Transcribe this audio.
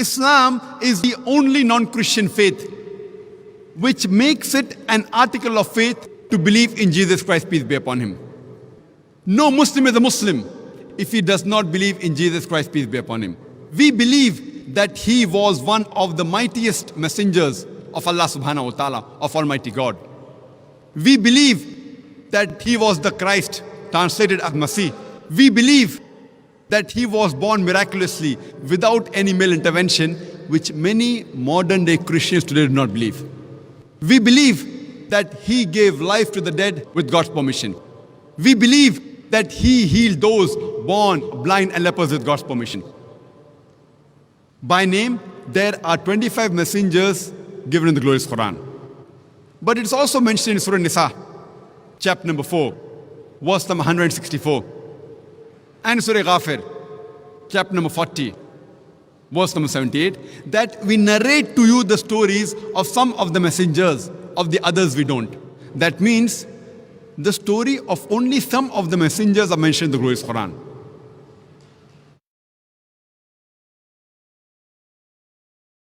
Islam is the only non-Christian faith which makes it an article of faith to believe in Jesus Christ, peace be upon him. No Muslim is a Muslim if he does not believe in Jesus Christ, peace be upon him. We believe that he was one of the mightiest messengers of Allah subhanahu wa ta'ala, of Almighty God. We believe that he was the Christ, translated as Masih. We believe that he was born miraculously without any male intervention, which many modern day Christians today do not believe. We believe that he gave life to the dead with God's permission. We believe that he healed those born blind and lepers with God's permission. By name, there are 25 messengers given in the glorious Quran. But it's also mentioned in Surah Nisa, chapter number 4, verse number 164. And Surah Ghafir, chapter number 40, verse number 78, that we narrate to you the stories of some of the messengers, of the others we don't. That means the story of only some of the messengers are mentioned in the glorious Quran.